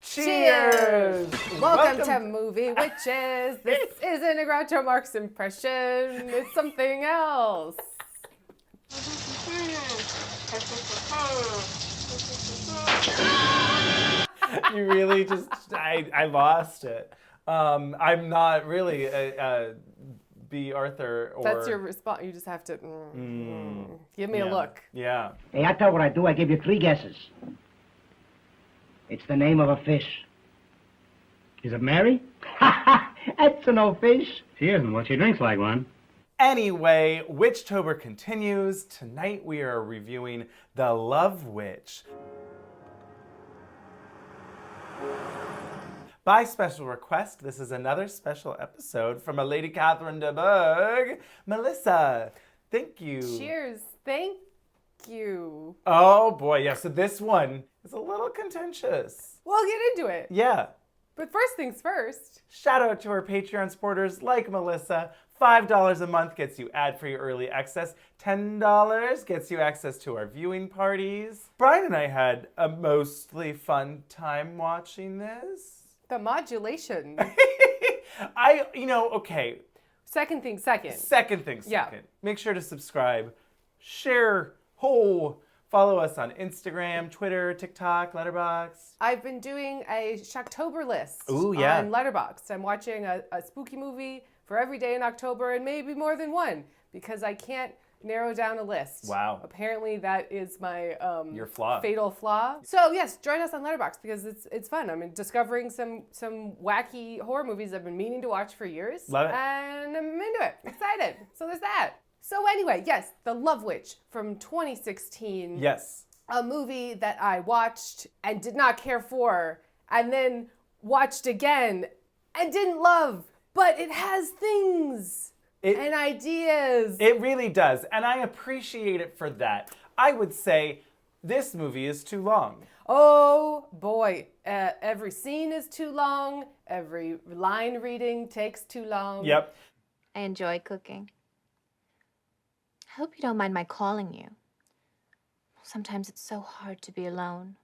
Cheers! Welcome to Movie Witches. This isn't a Groucho Marx impression. It's something else. You really just, I lost it. I'm not really a B. Arthur or... That's your response. You just have to give me a look. Yeah. Hey, I tell you what I do. I give you 3 guesses. It's the name of a fish. Is it Mary? That's no fish. She isn't. Well, she drinks like one. Anyway, Witchtober continues. Tonight we are reviewing The Love Witch. By special request, this is another special episode from a Lady Catherine de Bourgh. Melissa, thank you. Cheers. Thank you. Oh boy, yeah, so this one is a little contentious. We'll get into it. Yeah. But first things first. Shout out to our Patreon supporters like Melissa. $5 a month gets you ad-free early access. $10 gets you access to our viewing parties. Brian and I had a mostly fun time watching this. The modulation. Okay. Second thing second. Second thing second. Yeah. Make sure to subscribe, share, follow us on Instagram, Twitter, TikTok, Letterboxd. I've been doing a Shocktober list Ooh, yeah. on Letterboxd. I'm watching a spooky movie for every day in October and maybe more than one because I can't narrow down a list. Wow. Apparently that is my Your flaw. Fatal flaw. So yes, join us on Letterboxd because it's fun. I'm discovering some wacky horror movies I've been meaning to watch for years. Love it. And I'm into it. Excited. So there's that. So anyway, yes, The Love Witch from 2016. Yes. A movie that I watched and did not care for and then watched again and didn't love, but it has things and ideas. It really does, and I appreciate it for that. I would say this movie is too long. Oh boy, every scene is too long, every line reading takes too long. Yep. I enjoy cooking. I hope you don't mind my calling you. Sometimes it's so hard to be alone.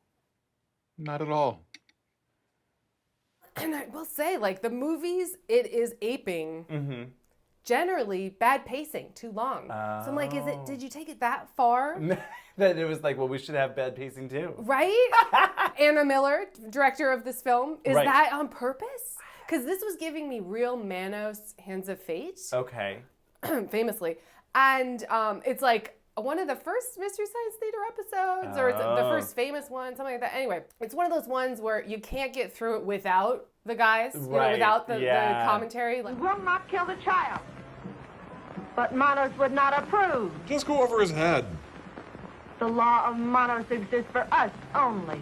Not at all. And I will say, like, the movies, it is aping generally bad pacing, too long. So I'm like, did you take it that far? That it was like, well, we should have bad pacing too. Right? Anna Miller, director of this film, is Right. that on purpose? Because this was giving me real Manos, Hands of Fate, Okay. famously. And it's like one of the first Mystery Science Theater episodes, or it's the first famous one, something like that. Anyway, it's one of those ones where you can't get through it without the guys, Right, without the yeah. commentary. We will not kill the child. But Manos would not approve. Just go over his head. The law of Manos exists for us only.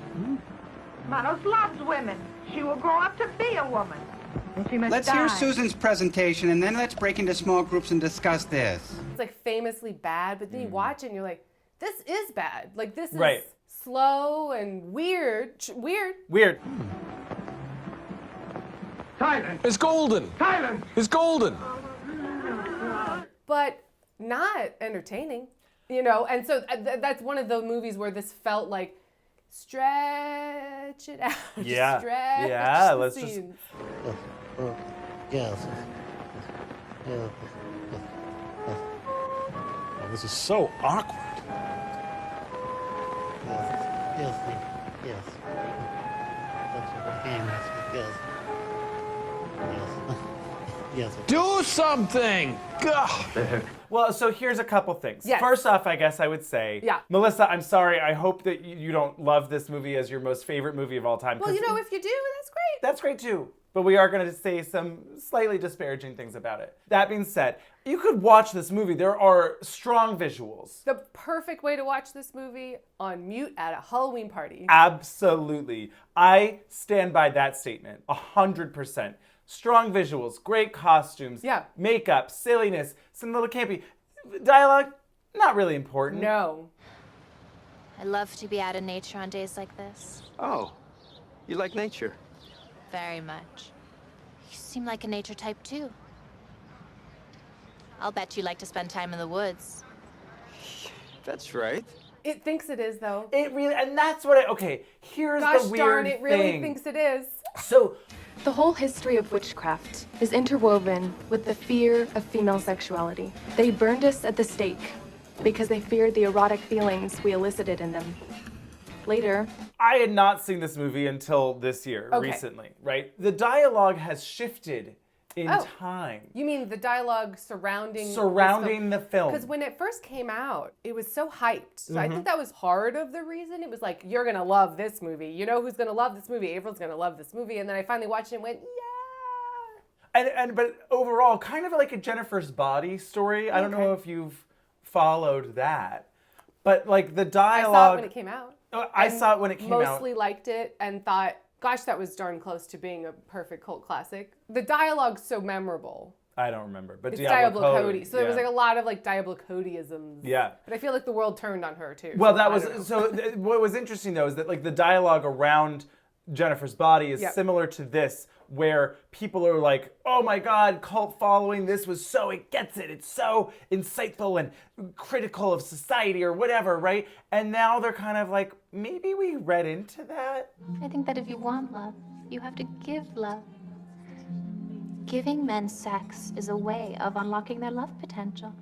Manos loves women. She will grow up to be a woman. And she must Let's die. hear Susan's presentation, and then let's break into small groups and discuss this. It's like famously bad, but then you watch it and you're like, this is bad. Like, this is Right. slow and weird. Weird. Silence! It's golden. Silence! It's golden. But not entertaining, and so that's one of the movies where this felt like stretch it out. Yeah. Stretch Yeah, the let's just- scenes. Yes. Oh, this is so awkward. Yes. That's what the game is. Yes. Do something. Gah. Well, so here's a couple things. Yes. First off, I guess I would say, Yeah. Melissa, I'm sorry. I hope that you don't love this movie as your most favorite movie of all time. Well, 'cause if you do, that's great. that's great too. But we are going to say some slightly disparaging things about it. That being said, you could watch this movie. There are strong visuals. The perfect way to watch this movie on mute at a Halloween party. Absolutely. I stand by that statement 100%. Strong visuals, great costumes, Yeah. makeup, silliness, some little campy. Dialogue, not really important. No. I love to be out in nature on days like this. Oh, you like nature? Very much. You seem like a nature type too. I'll bet you like to spend time in the woods. That's right. It thinks it is, though. It really, and that's what here's Gosh the weird darn, it really thing. thinks it is. So, The whole history of witchcraft is interwoven with the fear of female sexuality. They burned us at the stake because they feared the erotic feelings we elicited in them. Later, I had not seen this movie until this year, recently, right? The dialogue has shifted in time. You mean the dialogue surrounding the film? Because when it first came out, it was so hyped. So I think that was part of the reason. It was like, you're gonna love this movie. You know who's gonna love this movie? Avryl's gonna love this movie. And then I finally watched it and went, yeah. But overall, kind of like a Jennifer's Body story. I don't know if you've followed that, but like the dialogue. I saw it when it came out. I saw it when it came out. Mostly liked it and thought, gosh, that was darn close to being a perfect cult classic. The dialogue's so memorable. I don't remember, but it's Diablo Cody. So yeah. there was like a lot of like Diablo Codyisms. Yeah. But I feel like the world turned on her too. Well, that was what was interesting though is that like the dialogue around Jennifer's Body is similar to this, where people are like, oh my God, cult following, this was so, it gets it. It's so insightful and critical of society or whatever, right? And now they're kind of like, maybe we read into that. I think that if you want love, you have to give love. Giving men sex is a way of unlocking their love potential.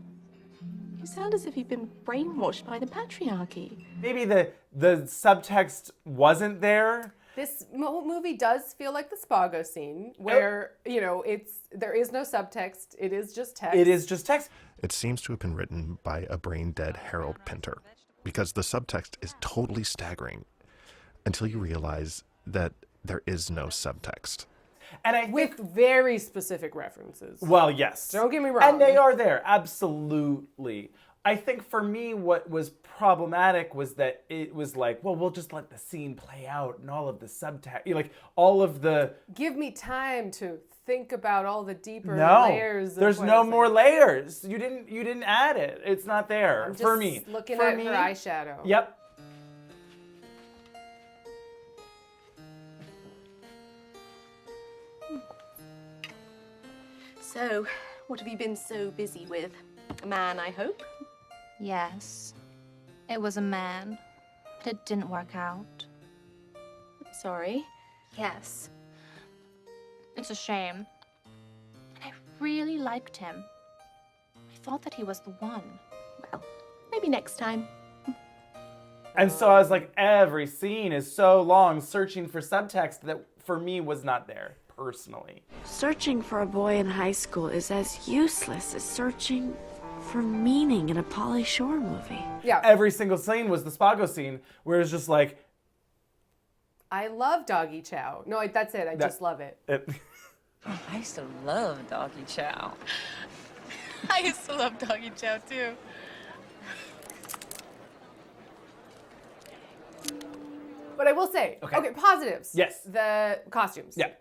you sound as if you've been brainwashed by the patriarchy. Maybe the subtext wasn't there. This movie does feel like the Spago scene, where, you know, there is no subtext, it is just text. It is just text. It seems to have been written by a brain-dead Harold Pinter, because the subtext is totally staggering until you realize that there is no subtext. And with very specific references. Well, yes. Don't get me wrong. And they are there, absolutely. I think for me, what was problematic was that it was like, well, we'll just let the scene play out and all of the subtext, like all of the... Give me time to think about all the deeper No, layers. There's no more layers. You didn't add it. It's not there I'm just for me. Looking for at me, her eyeshadow. Yep. So, what have you been so busy with? A man, I hope? Yes. It was a man, but it didn't work out. Sorry. Yes. It's a shame. And I really liked him. I thought that he was the one. Well, maybe next time. And so I was like, every scene is so long searching for subtext that for me was not there, personally. Searching for a boy in high school is as useless as searching for meaning in a Pauly Shore movie. Yeah. Every single scene was the Spago scene, where it's just like... I love Doggy Chow. No, that's it. I just love it. I used to love Doggy Chow. I used to love Doggy Chow, too. But I will say, okay, positives. Yes. The costumes. Yeah.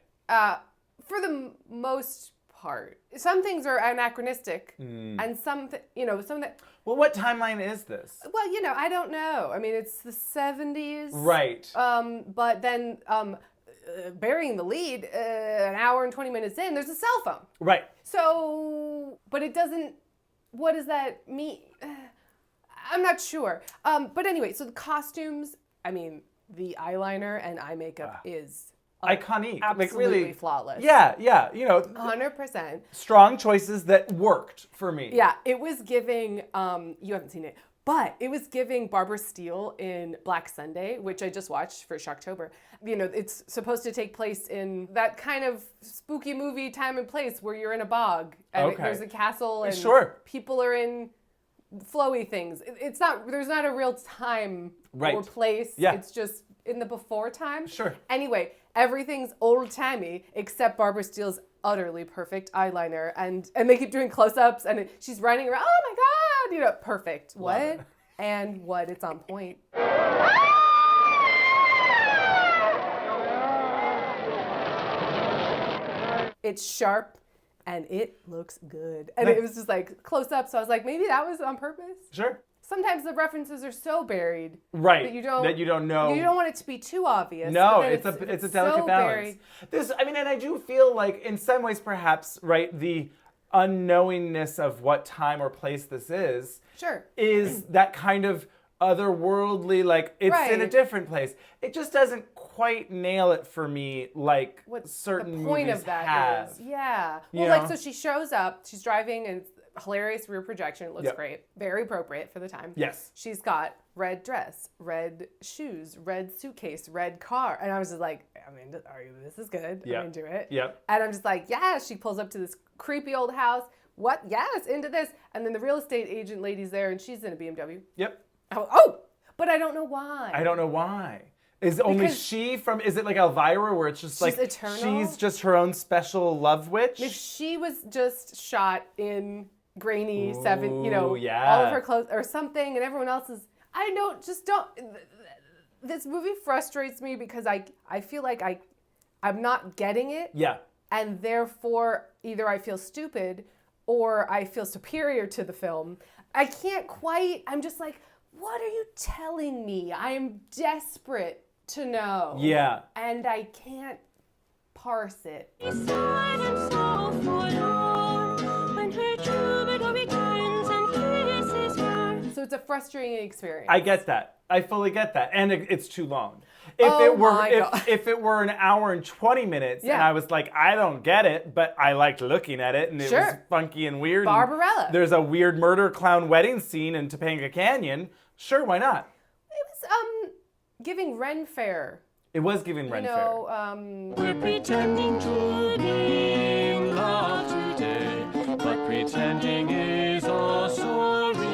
For the most part, some things are anachronistic, and some that. Well, what timeline is this? Well, you know, I don't know. I mean, it's the 70s. Right. But then, burying the lead, an hour and 20 minutes in, there's a cell phone. Right. So, but it doesn't. What does that mean? I'm not sure. But anyway, so the costumes. I mean, the eyeliner and eye makeup is iconic, absolutely like really flawless. Yeah, you know, 100%. Strong choices that worked for me. Yeah, it was giving. You haven't seen it, but it was giving Barbara Steele in Black Sunday, which I just watched for Shocktober. You know, it's supposed to take place in that kind of spooky movie time and place where you're in a bog and there's a castle and people are in flowy things. It's not. There's not a real time or place. Yeah. It's just in the before time. Sure. Anyway, everything's old-timey except Barbara Steele's utterly perfect eyeliner, and they keep doing close-ups, and she's running around. Oh my God! You know, perfect. What? And what? It's on point. It's sharp. And it looks good. And it was just like close up. So I was like, maybe that was on purpose. Sure. Sometimes the references are so buried. Right. That you don't know. You don't want it to be too obvious. No, it's a delicate so balance. Buried. And I do feel like in some ways perhaps, right, the unknowingness of what time or place this is. Sure. Is that kind of otherworldly, like it's in a different place. It just doesn't quite nail it for me like what certain the point movies of that have. is. Yeah. You Well, know? like, so she shows up, she's driving, and it's hilarious rear projection. It looks Yep. great. Very appropriate for the time. Yes. She's got red dress, red shoes, red suitcase, red car. And I was just like, this is good. Yep. I'm into it. Yep. And I'm just like, yeah, she pulls up to this creepy old house. What? Yes, into this. And then the real estate agent lady's there, and she's in a BMW. Yep. Oh, but I don't know why. I don't know why. Is only she from, is it like Elvira where it's just like, eternal? she's just her own special love witch? If she was just shot in grainy Ooh, all of her clothes or something, and everyone else is, this movie frustrates me because I feel like I'm not getting it. Yeah. And therefore, either I feel stupid or I feel superior to the film. I'm just like, what are you telling me? I'm desperate to know. Yeah. And I can't parse it. So it's a frustrating experience. I get that. I fully get that. And it's too long. If it were an hour and 20 minutes and I was like, I don't get it, but I liked looking at it and it was funky and weird. Barbarella. And there's a weird murder clown wedding scene in Topanga Canyon. Sure, why not? It was giving Ren Fair. It was giving Ren Fair. We're pretending to be in love today, but pretending is also real.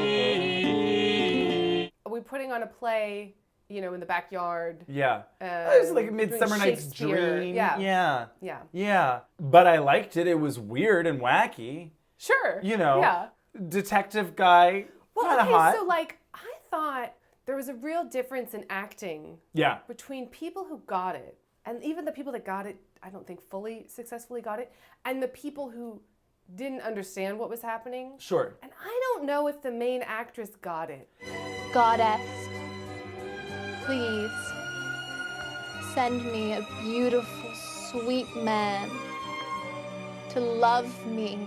We're putting on a play, in the backyard. Yeah. It was like a Midsummer Night's Dream. Yeah. Yeah. But I liked it. It was weird and wacky. Sure. Yeah. Detective guy, kind of hot. So I thought there was a real difference in acting between people who got it, and even the people that got it, I don't think fully successfully got it, and the people who didn't understand what was happening. Sure. And I don't know if the main actress got it. Goddess, please send me a beautiful, sweet man to love me.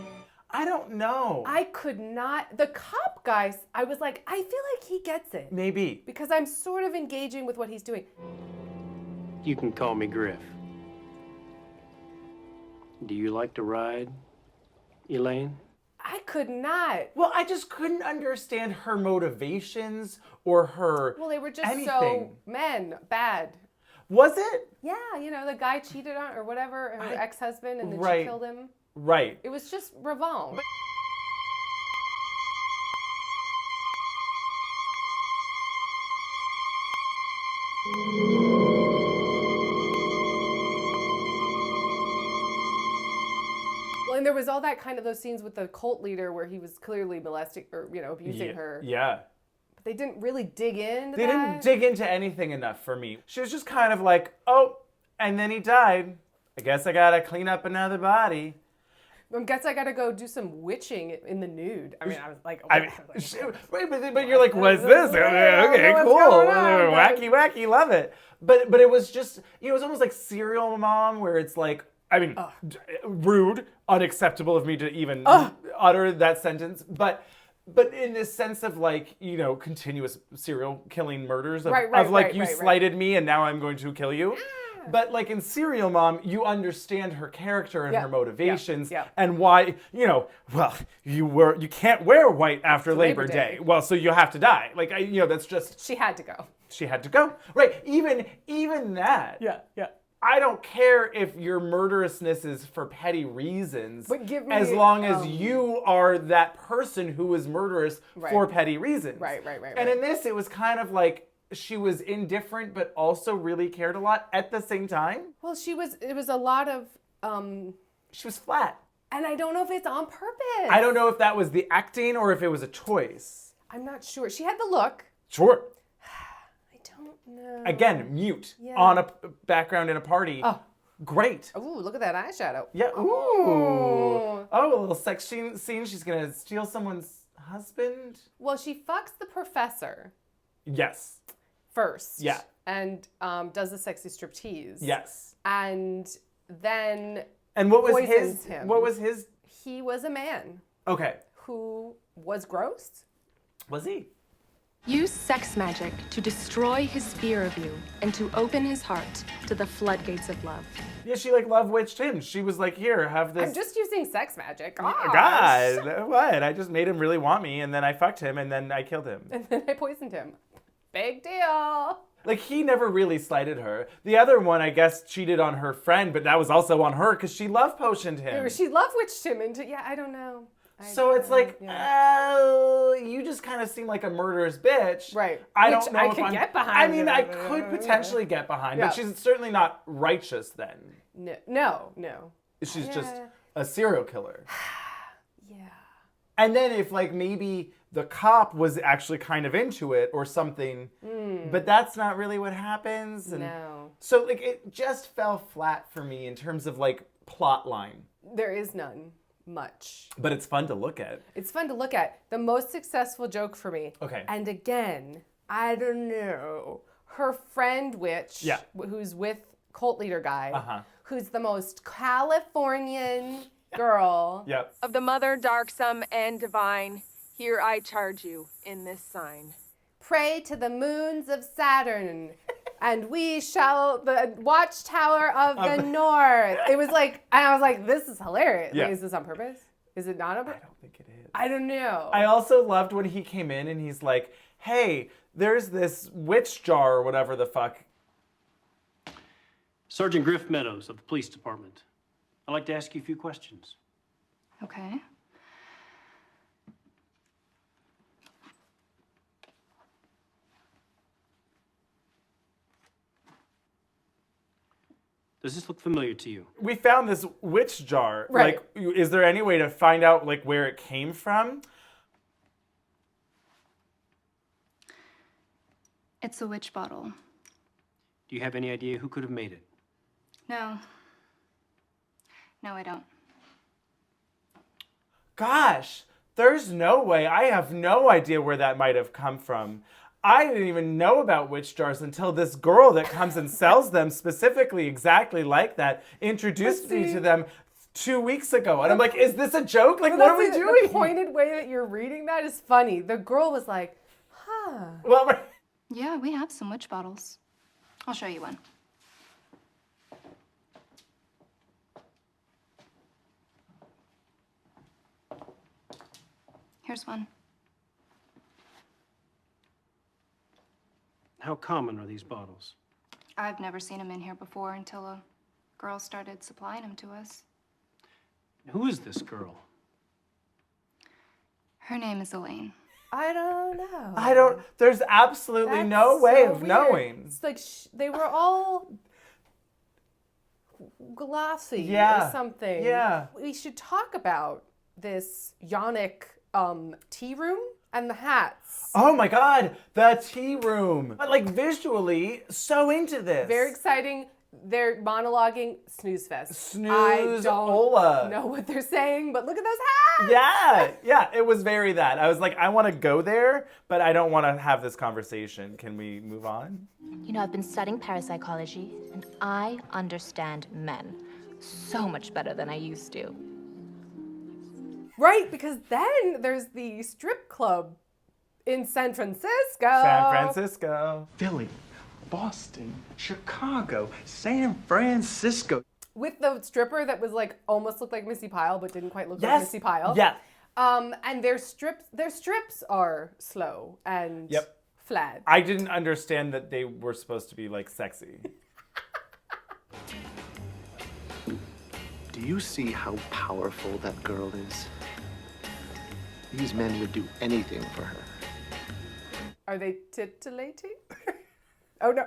I don't know. I could not. The cop guy, I was like, I feel like he gets it. Maybe. Because I'm sort of engaging with what he's doing. You can call me Griff. Do you like to ride, Elaine? I could not. Well, I just couldn't understand her motivations or her Well, they were just anything. so bad. Was it? Yeah, the guy cheated on or whatever, her ex-husband, and then she killed him. Right. It was just revolve. Well, and there was all that kind of those scenes with the cult leader where he was clearly molesting or, abusing her. Yeah. But they didn't really dig into They didn't dig into anything enough for me. She was just kind of like, oh, and then he died. I guess I gotta clean up another body. I guess I gotta go do some witching in the nude. I mean, I was like, but you're like, what's this? Okay, cool. Wacky, love it. But it was just, it was almost like Serial Mom, where it's like, rude, unacceptable of me to even utter that sentence. But in this sense of like, continuous serial killing murders of you slighted me and now I'm going to kill you. But like in Serial Mom, you understand her character and her motivations and why, you can't wear white after Labor Day. Well, so you have to die. Like, that's just... She had to go. She had to go. Right. Even that. Yeah. I don't care if your murderousness is for petty reasons, but give me, as long as you are that person who is murderous for petty reasons. Right. And in this, it was kind of like she was indifferent, but also really cared a lot at the same time. Well, it was a lot of... She was flat. And I don't know if it's on purpose. I don't know if that was the acting or if it was a choice. I'm not sure. She had the look. Sure. No. Again, mute on a background in a party. Oh. Great. Ooh, look at that eyeshadow. Yeah. Ooh. Oh, a little sex scene. She's going to steal someone's husband. Well, she fucks the professor. Yes. First. Yeah. And does the sexy striptease. Yes. And then And what was poisons him. What was his he was a man. Okay. Who was gross. Was he? Use sex magic to destroy his fear of you and to open his heart to the floodgates of love. Yeah, she like love witched him. She was like, here, have this. I'm just using sex magic. Oh, Gosh. God, what? I just made him really want me, and then I fucked him, and then I killed him. And then I poisoned him. Big deal. Like, he never really slighted her. The other one, I guess, cheated on her friend, but that was also on her because she love potioned him. She love witched him into, yeah, I don't know. So it's like, oh, you just kind of seem like a murderous bitch. Right. I Which don't know I if could I'm, get behind. I mean, I could potentially get behind, but she's certainly not righteous then. No. She's just a serial killer. Yeah. And then if like maybe the cop was actually kind of into it or something, but that's not really what happens. And no. So like it just fell flat for me in terms of like plot line. There is none. Much. But it's fun to look at. It's fun to look at. The most successful joke for me. Okay. And again, I don't know. Her friend witch, who's with cult leader guy, who's the most Californian girl. Yep. Of the mother, darksome, and divine, here I charge you in this sign. Pray to the moons of Saturn. And we shall, the watchtower of the north. It was like, and I was like, this is hilarious. Yeah. Wait, is this on purpose? Is it not on purpose? I don't think it is. I don't know. I also loved when he came in and he's like, hey, there's this witch jar or whatever the fuck. Sergeant Griff Meadows of the police department. I'd like to ask you a few questions. Okay. Does this look familiar to you? We found this witch jar. Right. Like, is there any way to find out like where it came from? It's a witch bottle. Do you have any idea who could have made it? No. No, I don't. Gosh, there's no way. I have no idea where that might have come from. I didn't even know about witch jars until this girl that comes and sells them specifically exactly like that introduced me to them 2 weeks ago. And I'm like, is this a joke? Like, what are we doing? The pointed way that you're reading that is funny. The girl was like, huh. Well, Yeah, we have some witch bottles. I'll show you one. Here's one. How common are these bottles? I've never seen them in here before until a girl started supplying them to us. Who is this girl? Her name is Elaine. I don't know. There's absolutely no way of knowing. It's like they were all glossy or something. Yeah. We should talk about this Yonic tea room and the hats. Oh my God, the tea room. But like visually, so into this. Very exciting. They're monologuing snooze fest. Snooze-ola. I don't know what they're saying, but look at those hats. Yeah, it was very that. I was like, I want to go there, but I don't want to have this conversation. Can we move on? You know, I've been studying parapsychology, and I understand men so much better than I used to. Right, because then there's the strip club in San Francisco. San Francisco. Philly, Boston, Chicago, San Francisco. With the stripper that was like almost looked like Missy Pyle, but didn't quite look like Missy Pyle. Yeah. And their strips are slow and flat. I didn't understand that they were supposed to be like sexy. Do you see how powerful that girl is? These men would do anything for her. Are they titillating? Oh no.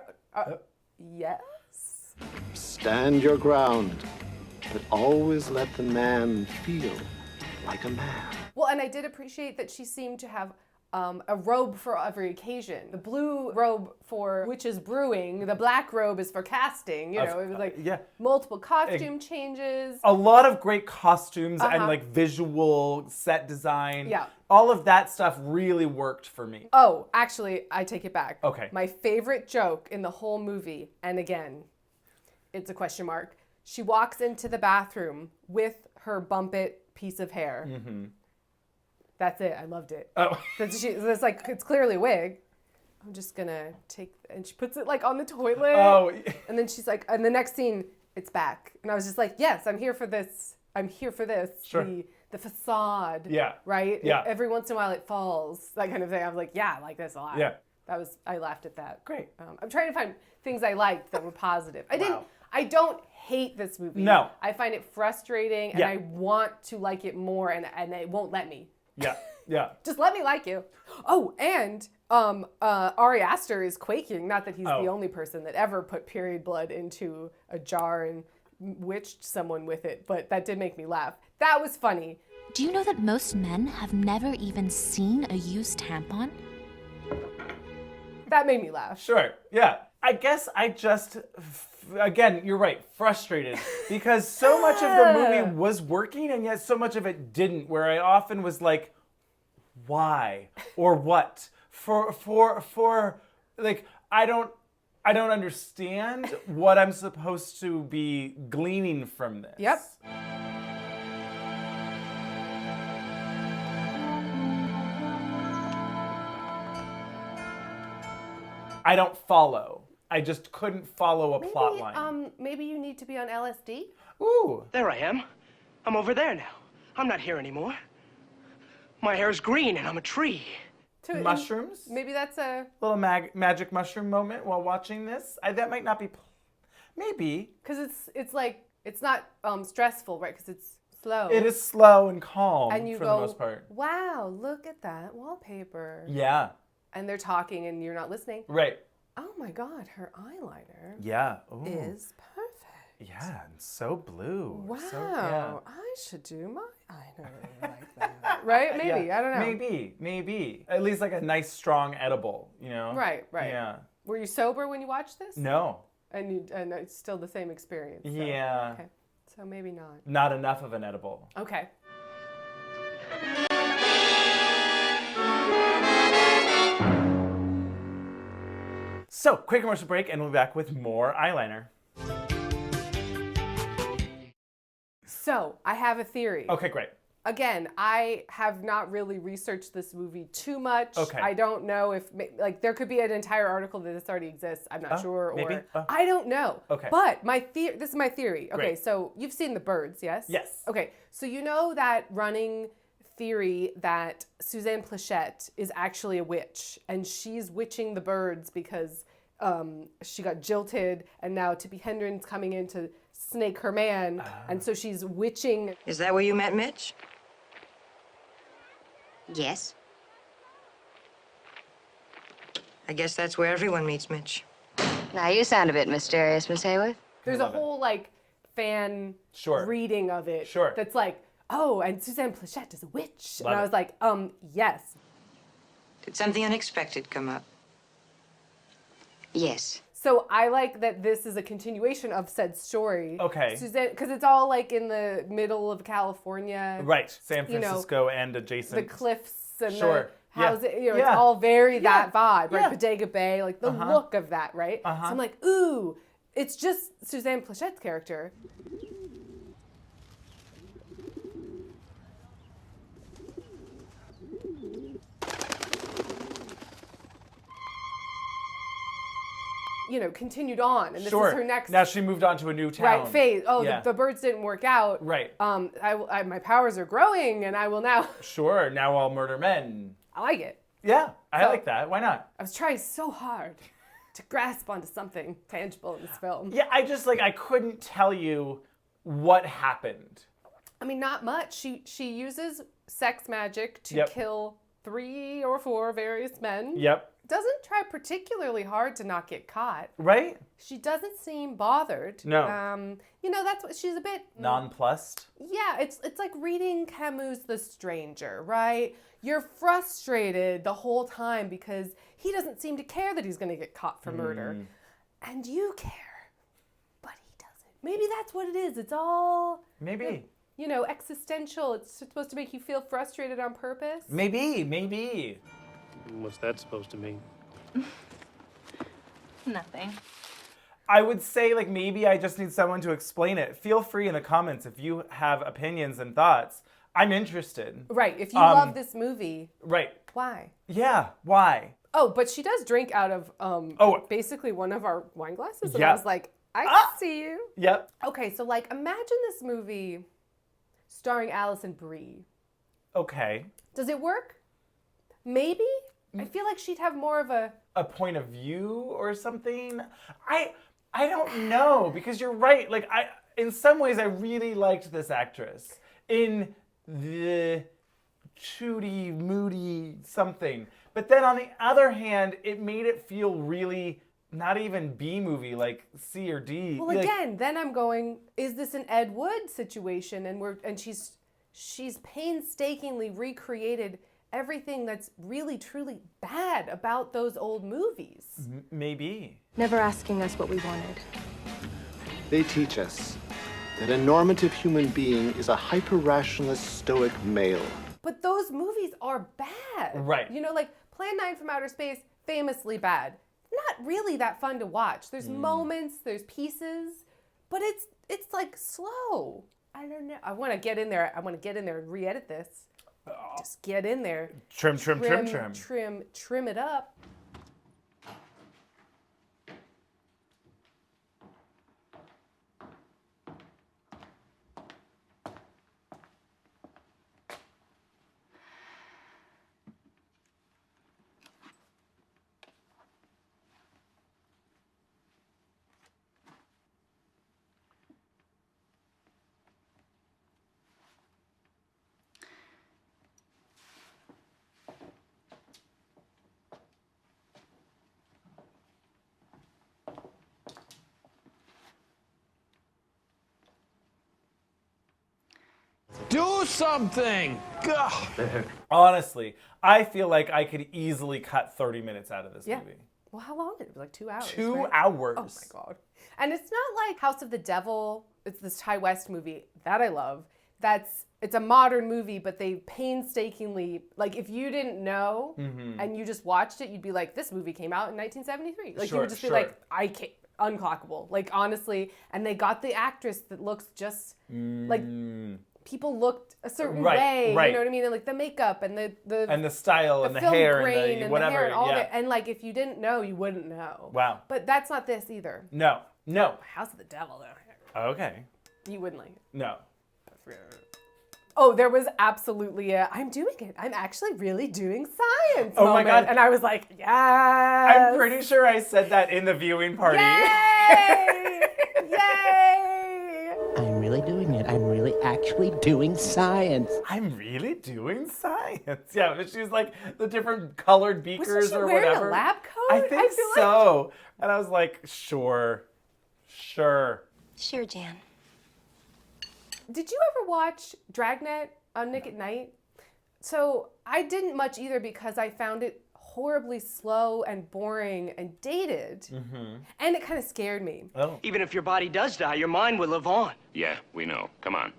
Yes. Stand your ground, but always let the man feel like a man. Well, and I did appreciate that she seemed to have a robe for every occasion. The blue robe for witches brewing, the black robe is for casting. You know, it was like multiple costume changes. A lot of great costumes and like visual set design. Yeah. All of that stuff really worked for me. Oh, actually, I take it back. Okay. My favorite joke in the whole movie, and again, it's a question mark. She walks into the bathroom with her Bump It piece of hair. Mm-hmm. That's it. I loved it. Oh. It's like, it's clearly a wig. I'm just gonna take, and she puts it like on the toilet. Oh. And then she's like, and the next scene, it's back. And I was just like, yes, I'm here for this. I'm here for this. Sure. The facade. Yeah. Right? Yeah. Every once in a while it falls. That kind of thing. I was like, yeah, I like this a lot. Yeah. I laughed at that. Great. I'm trying to find things I liked that were positive. Wow. I don't hate this movie. No. I find it frustrating and I want to like it more and it won't let me. Yeah. Yeah. Just let me like you. Oh, and Ari Aster is quaking. Not that he's the only person that ever put period blood into a jar and witched someone with it, but that did make me laugh. That was funny. Do you know that most men have never even seen a used tampon? That made me laugh. Sure. Yeah. I guess I just, again, you're right, frustrated because so much of the movie was working and yet so much of it didn't, where I often was like, why or what? For like, I don't understand what I'm supposed to be gleaning from this. Yep. I don't follow. I just couldn't follow a plot line. Maybe you need to be on LSD? Ooh. There I am. I'm over there now. I'm not here anymore. My hair's green and I'm a tree. Mushrooms? Maybe that's a little magic mushroom moment while watching this. That might not be. Maybe. Because it's like, it's not stressful, right? Because it's slow. It is slow and calm and you for go, the most part. Wow, look at that wallpaper. Yeah. And they're talking and you're not listening. Right. Oh my God, her eyeliner is perfect. Yeah, and so blue. Wow, So, I should do my eyeliner like that. Right? Maybe, yeah. I don't know. Maybe. At least like a nice, strong edible, you know? Right. Yeah. Were you sober when you watched this? No. And it's still the same experience. So. Yeah. Okay. So maybe not. Not enough of an edible. Okay. So, quick commercial break, and we'll be back with more eyeliner. So, I have a theory. Okay, great. Again, I have not really researched this movie too much. Okay. I don't know if, like, there could be an entire article that this already exists. I'm not sure. Maybe. Or I don't know. Okay. But this is my theory. Okay, Great. so you've seen The Birds, yes? Yes. Okay, so you know that running theory that Suzanne Pleshette is actually a witch, and she's witching the birds because she got jilted, and now Tippi Hedren's coming in to snake her man, and so she's witching. Is that where you met Mitch? Yes. I guess that's where everyone meets Mitch. Now, you sound a bit mysterious, Miss Hayworth. There's a whole, like, fan reading of it that's like, oh, and Suzanne Pleshette is a witch. Love and I it. was like, yes. Did something unexpected come up? Yes. So I like that this is a continuation of said story. Okay. Suzanne, because it's all like in the middle of California. Right. San You know, Francisco and adjacent. the cliffs and Sure. the houses. Yeah. You know, Yeah. it's all very Yeah. that vibe, right? Yeah. Bodega Bay, like the look of that, right? So I'm like, ooh, it's just Suzanne Plechette's character. You know, continued on, and this is her next. Now she moved on to a new town. Right, phase. Oh, Yeah. the birds didn't work out. Right. My powers are growing, and I will now. Sure. Now I'll murder men. I like it. Yeah, I So- like that. Why not? I was trying so hard to grasp onto something tangible in this film. Yeah, I couldn't tell you what happened. I mean, not much. She uses sex magic to Yep. kill 3 or 4 various men. Yep. Doesn't try particularly hard to not get caught. Right? She doesn't seem bothered. No. You know, that's what she's a bit Nonplussed. Yeah, it's like reading Camus' The Stranger, right? You're frustrated the whole time because he doesn't seem to care that he's going to get caught for murder. And you care, but he doesn't. Maybe that's what it is. It's all Maybe. you know, existential. It's supposed to make you feel frustrated on purpose. Maybe. What's that supposed to mean? Nothing. I would say, maybe I just need someone to explain it. Feel free in the comments if you have opinions and thoughts. I'm interested. Right. If you love this movie. Right. Why? Yeah. Why? Oh, but she does drink out of basically one of our wine glasses. And Yeah. I was like, I see you. Yep. Okay, so like imagine this movie starring Allison Brie. Okay. Does it work? Maybe? I feel like she'd have more of a point of view or something. I don't know, because you're right. Like in some ways I really liked this actress in the Chooty Moody something. But then on the other hand, it made it feel really not even B movie, like C or D. Well, again, then I'm going, is this an Ed Wood situation? And she's painstakingly recreated everything that's really, truly bad about those old movies. Maybe. Never asking us what we wanted. They teach us that a normative human being is a hyper-rationalist stoic male. But those movies are bad. Right. You know, like Plan 9 from Outer Space, famously bad. Not really that fun to watch. There's moments, there's pieces, but it's like slow. I don't know. I want to get in there. I want to get in there and re-edit this. Just get in there. Trim it up. Do something! Gah. Honestly, I feel like I could easily cut 30 minutes out of this movie. Well, how long did it? It was like 2 hours. 2 right? hours. Oh my God. And it's not like House of the Devil. It's this Ty West movie that I love. It's a modern movie, but they painstakingly, like if you didn't know and you just watched it, you'd be like, this movie came out in 1973. Like you would just be like, I can't, unclockable. Like honestly, and they got the actress that looks just like people looked a certain way. Right. You know what I mean? And like the makeup and the style and the film hair grain and the whatever. hair and all yeah. of it. And like if you didn't know, you wouldn't know. Wow. But that's not this either. No. House of the Devil though. Okay. You wouldn't like it. No. Oh, there was absolutely I'm doing it. I'm actually really doing science. Oh my God. And I was like, yes. I'm pretty sure I said that in the viewing party. Yay! Yay! I'm really doing it. I'm really actually doing science. I'm really doing science. Yeah, but she's like the different colored beakers or wearing whatever. A lab coat? I think so. And I was like, sure. Sure, Jan. Did you ever watch Dragnet on Nick at Night? So I didn't much either because I found it horribly slow and boring and dated. And it kind of scared me. Oh. Even if your body does die, your mind will live on. Yeah, we know. Come on.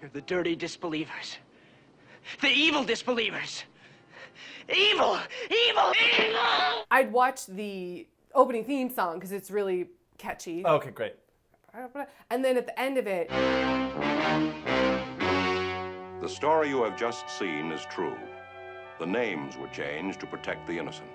You're the dirty disbelievers. The evil disbelievers. Evil! Evil! Evil! I'd watch the opening theme song because it's really catchy. Okay, great. And then at the end of it... The story you have just seen is true. The names were changed to protect the innocent.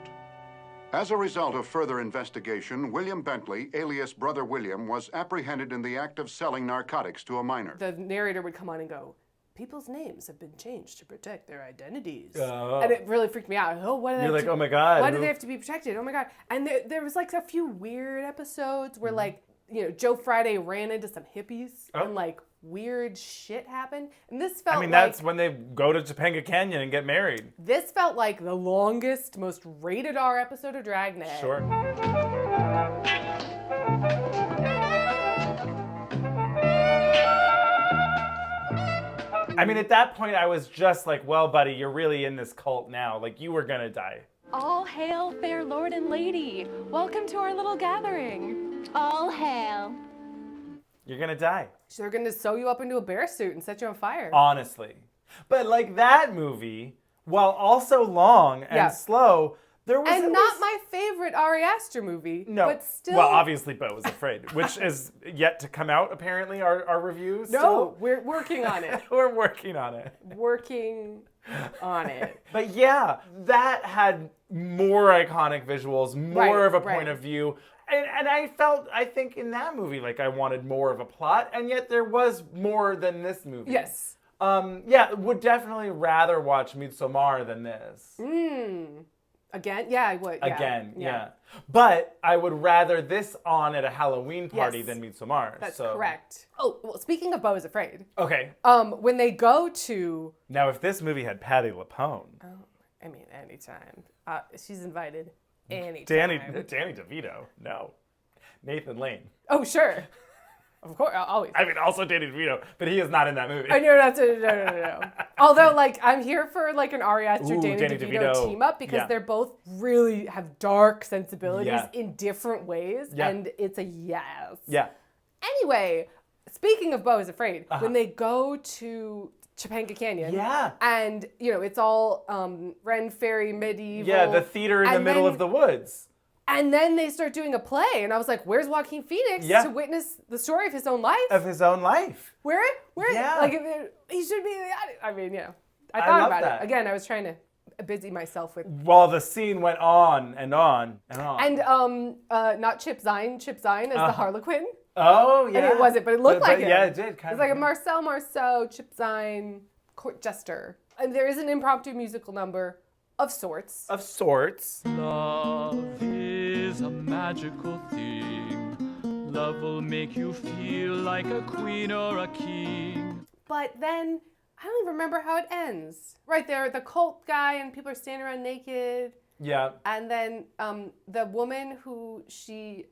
As a result of further investigation, William Bentley, alias Brother William, was apprehended in the act of selling narcotics to a minor. The narrator would come on and go, people's names have been changed to protect their identities. Oh. And it really freaked me out. Oh, why do they You're have like, oh my God. Why do they have to be protected? Oh my God. And there was like a few weird episodes where like, you know, Joe Friday ran into some hippies and like weird shit happened. And this felt like... that's when they go to Topanga Canyon and get married. This felt like the longest, most rated R episode of Dragnet. Sure. I mean, at that point, I was just like, well, buddy, you're really in this cult now. Like, you were gonna die. All hail, fair lord and lady. Welcome to our little gathering. All hail. You're gonna die. They're gonna sew you up into a bear suit and set you on fire. Honestly. But like that movie, while also long and slow, There was and not my favorite Ari Aster movie. No. But still. Well, obviously, Beau was Afraid, which is yet to come out, apparently, our reviews. No, we're working on it. We're working on it. Working on it. But yeah, that had more iconic visuals, more of a point of view. And I think in that movie, like, I wanted more of a plot, and yet there was more than this movie. Yes. Yeah, would definitely rather watch Midsommar than this. Again? Yeah, I would. Yeah. Again, yeah. But I would rather this on at a Halloween party Yes. than Midsommar. That's so. correct. Oh, well, speaking of Beau is Afraid. Okay. When they go to... Now, if this movie had Patti LuPone. Oh, I mean, anytime. She's invited anytime. Danny DeVito. No. Nathan Lane. Oh, sure. Of course, always. I mean, also Danny DeVito, but he is not in that movie. I know that's no. Although, like, I'm here for like an Ari Aster Danny DeVito team up because they're both really have dark sensibilities in different ways, and it's a yes. Yeah. Anyway, speaking of Beau is Afraid, when they go to Topanga Canyon, and it's all Ren Fairy medieval. Yeah, the theater in the middle of the woods. And then they start doing a play, and I was like, "Where's Joaquin Phoenix to witness the story of his own life?" Where? Yeah. Like he should be. I mean, I thought about it again. I was trying to busy myself with. While the scene went on and on and on. And not Chip Zien. Chip Zien as the Harlequin. Oh yeah. And it wasn't, but it looked like it. Yeah, it did. It's like a Marcel Marceau, Chip Zien, court jester, and there is an impromptu musical number. Of sorts. Love is a magical thing. Love will make you feel like a queen or a king. But then, I don't even remember how it ends. Right there, the cult guy and people are standing around naked. Yeah. And then the woman who she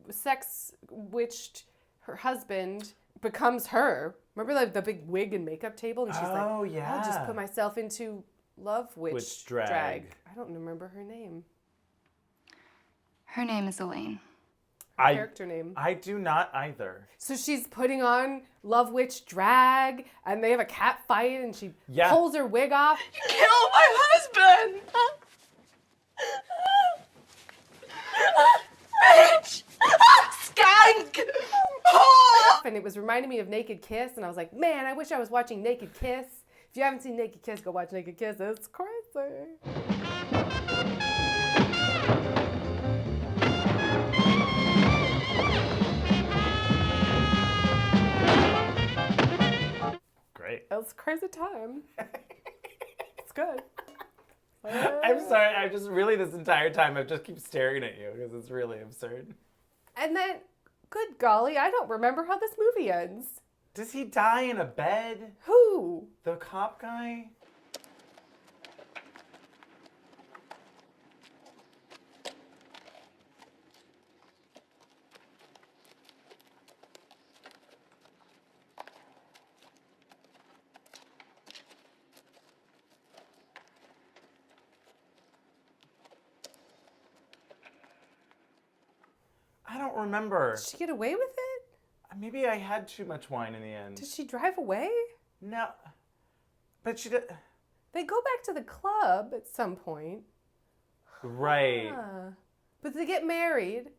sex witched her husband becomes her. Remember like the big wig and makeup table? And she's like, I'll just put myself into Love Witch drag. I don't remember her name. Her name is Elaine. Her character name. I do not either. So she's putting on Love Witch drag, and they have a cat fight, and she pulls her wig off. You killed my husband! Bitch! Skank! And it was reminding me of Naked Kiss, and I was like, man, I wish I was watching Naked Kiss. If you haven't seen Naked Kiss, go watch Naked Kiss. It's crazy. Great. It was a crazy time. It's good. I'm sorry. I just really this entire time I just keep staring at you because it's really absurd. And then, good golly, I don't remember how this movie ends. Does he die in a bed? Who? The cop guy? I don't remember. Did she get away with it? Maybe I had too much wine in the end. Did she drive away? No. But she did. They go back to the club at some point. Right. But they get married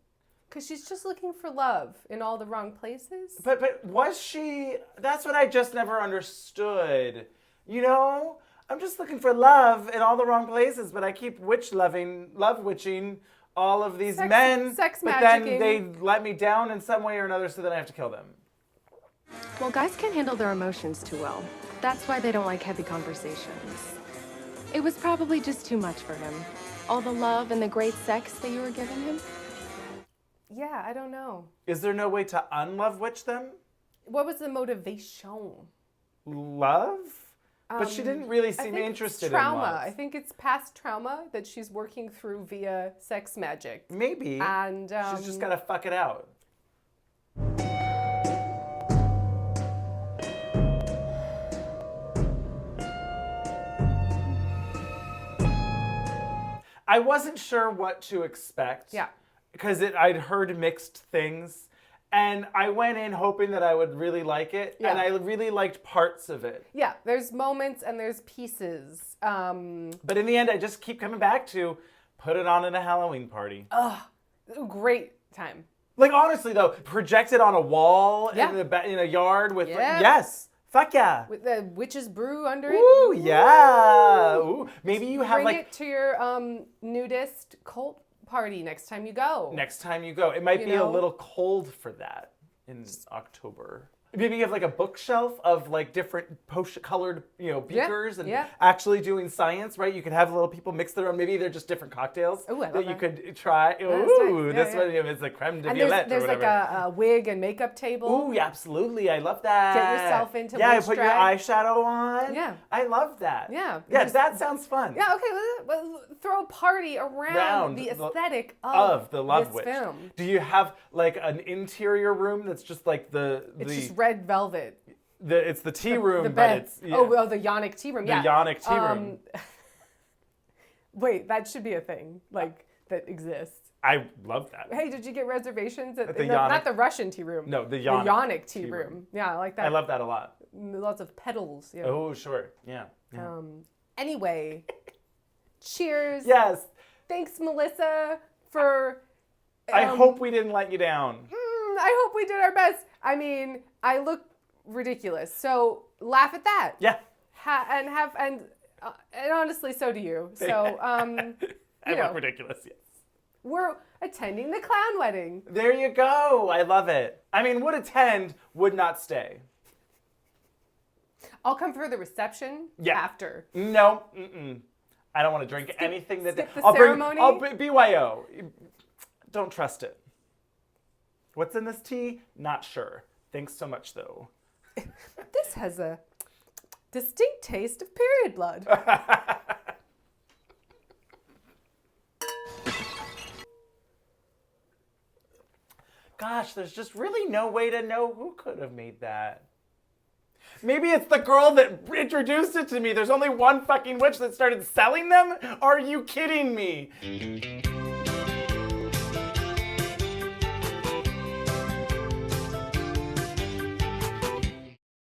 because she's just looking for love in all the wrong places. But was she? That's what I just never understood. You know? I'm just looking for love in all the wrong places, but I keep love witching all of these men, but then they let me down in some way or another, so then I have to kill them. Well, guys can't handle their emotions too well. That's why they don't like heavy conversations. It was probably just too much for him. All the love and the great sex that you were giving him. Yeah, I don't know. Is there no way to unlove witch them? What was the motivation? Love? But she didn't really seem interested in love. I think it's past trauma that she's working through via sex magic. Maybe. And she's just gotta fuck it out. I wasn't sure what to expect. Yeah. Because I'd heard mixed things. And I went in hoping that I would really like it, and I really liked parts of it. Yeah, there's moments and there's pieces. But in the end, I just keep coming back to Put it on in a Halloween party. Ugh, great time. Like, honestly, though, project it on a wall in a yard with, yes. Fuck yeah. With the witch's brew under it. Ooh, yeah. Ooh, maybe you have Bring it to your nudist cult party next time you go. Next time you go. It might be a little cold for that in October. Maybe you have like a bookshelf of like different colored, beakers and actually doing science, right? You could have little people mix their own. Maybe they're just different cocktails that you could try. Ooh, this one is the creme de violette. There's like a wig and makeup table. Ooh, yeah, absolutely. I love that. Get yourself into put your eyeshadow on. Yeah. I love that. Yeah. Yeah, that sounds fun. Yeah, okay. Let's throw a party around the aesthetic of the Love this Witch. film. Do you have like an interior room that's just like It's just red velvet. It's the tea room, the but bed. it's... the Yonic tea room, The Yonic tea room. Wait, that should be a thing, like, that exists. I love that. Hey, did you get reservations at the not Yonic? the Russian tea room. No, the Yonic tea room. Yeah, I like that. I love that a lot. Lots of petals. Yeah. Oh, sure. Yeah. Anyway, cheers. Yes. Thanks, Melissa, for... I hope we didn't let you down. I hope we did our best. I mean, I look ridiculous, so laugh at that. Yeah. And honestly, so do you. So, I look ridiculous, yes. We're attending the clown wedding. There you go. I love it. I mean, would attend, would not stay. I'll come for the reception after. No. I don't want to drink anything that... Skip the I'll ceremony? BYO. Don't trust it. What's in this tea? Not sure. Thanks so much, though. This has a distinct taste of period blood. Gosh, there's just really no way to know who could have made that. Maybe it's the girl that introduced it to me. There's only one fucking witch that started selling them? Are you kidding me?